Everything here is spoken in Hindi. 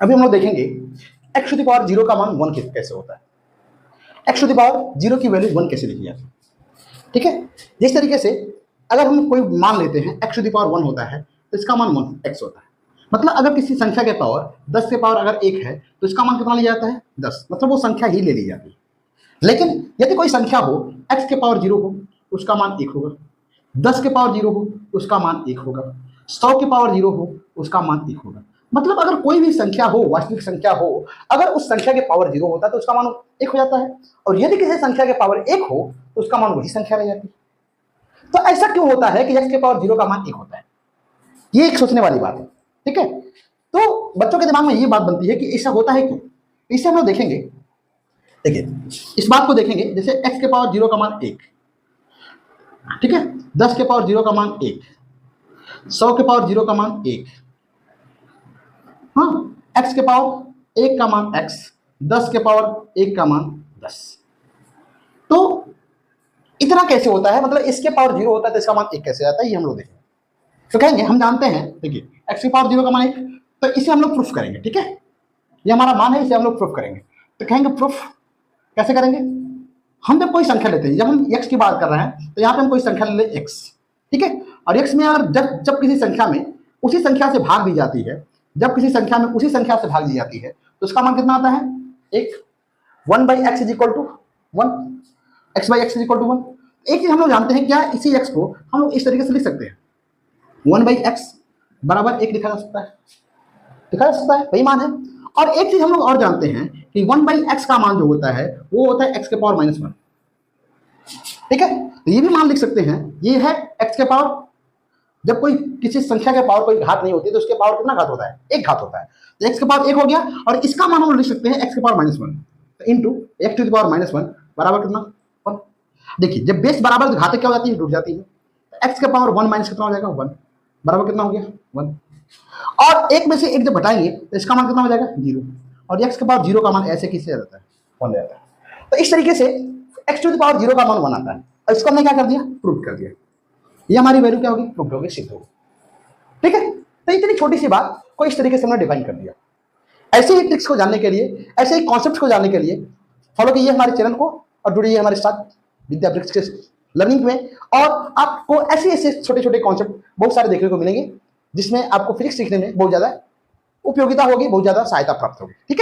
अभी हम लोग देखेंगे x टू द पावर 0 का मान 1 कैसे होता है, x टू द पावर 0 की वैल्यू 1 कैसे लिखी जाती है। ठीक है, जिस तरीके से अगर हम कोई मान लेते हैं x टू द पावर 1 होता है तो इसका मान 1x होता है। मतलब अगर किसी संख्या के पावर 10 के पावर अगर 1 है तो इसका मान कितना लिया जाता है 10, मतलब वो संख्या ही ले ली जाती है। लेकिन यदि कोई संख्या हो x के पावर 0 हो उसका मान 1 होगा, 10 के पावर 0 हो उसका मान 1 होगा, 100 के पावर 0 हो उसका मान 1 होगा। मतलब अगर कोई भी संख्या हो, वास्तविक संख्या हो, अगर उस संख्या के पावर 0 होता है तो उसका मान 1 हो जाता है, और यदि किसी संख्या के पावर 1 हो तो उसका मान वही संख्या रह जाती है। तो ऐसा क्यों होता है कि x के पावर 0 का मान 1 होता है? ये एक सोचने वाली बात है। ठीक है, तो बच्चों के दिमाग में ये बात बनती है कि ऐसा होता है क्यों। इसे हम लोग देखेंगे। देखिए, इस बात को देखेंगे, जैसे x के पावर 0 का मान 1, ठीक है, 10 के पावर 0 का मान 1, 100 के पावर 0 का मान 1, हाँ, x के पावर 1 का मान x, 10 के पावर 1 का मान 10। तो इतना कैसे होता है, मतलब इसके पावर 0 होता है तो इसका मान 1 कैसे आता है, ये हम लोग देखेंगे। तो कहेंगे, हम जानते हैं, देखिए x की पावर 0 का मान 1, तो इसे हम लोग प्रूफ करेंगे। ठीक है, ये हमारा मान है, इसे हम लोग प्रूफ करेंगे। तो कहेंगे प्रूफ कैसे करेंगे। हम जब कोई संख्या लेते हैं, जब हम x की बात कर रहे हैं तो यहाँ पे हम कोई संख्या ले लें x, ठीक है, और x में अगर जब किसी संख्या में उसी संख्या से भाग दी जाती है, जब किसी संख्या में उसी संख्या से भाग दी जाती है तो उसका मान कितना आता है 1। 1/x is equal to 1, x/x=1। एक चीज हम लोग जानते हैं, क्या इसी x को हम लोग इस तरीके से लिख सकते हैं, 1/x बराबर 1 लिखा जा सकता है, लिखा जा सकता है, वही मान है। और एक चीज हम लोग और जानते हैं कि 1/x का मान जो होता है वो होता है x के पावर -1। ठीक है, तो ये भी मान लिख सकते हैं, ये है x के पावर, जब कोई किसी संख्या के पावर कोई घात नहीं होती तो उसके पावर कितना घात होता है, 1 घात होता है। तो x के पावर 1 हो गया, और इसका मान हम लिख सकते हैं x के power -1 into x to the power -1 बराबर कितना 1। देखिए, जब बेस बराबर घात क्या हो जाती है, जुड़ जाती है, तो x के पावर 1 माइनस कितना हो जाएगा 1 बराबर कितना हो गया 1। और एक में से एक जब घटाएंगे तो इसका मान कितना हो जाएगा 0, और x के पावर 0 का मान ऐसे किससे जाता है 1 जाता है। तो इस तरीके से x टू द पावर 0 का मान 1 आता है, और इसको हमने क्या कर दिया, प्रूव कर दिया। ये हमारी वैल्यू क्या होगी, प्रूव होगी, सिद्ध होगी। ठीक है, तो इतनी छोटी सी बात को इस तरीके से हमने डिफाइन कर दिया। ऐसे ही ट्रिक्स को जानने के लिए, ऐसे ही कॉन्सेप्ट को जानने के लिए फॉलो कीजिए हमारे चैनल को और जुड़िए हमारे साथ विद्यावृक्ष के लर्निंग में। और आपको ऐसे ऐसे छोटे छोटे कॉन्सेप्ट बहुत सारे देखने को मिलेंगे जिसमें आपको फिजिक्स सीखने में बहुत ज्यादा उपयोगिता होगी, बहुत ज्यादा सहायता प्राप्त होगी। ठीक है।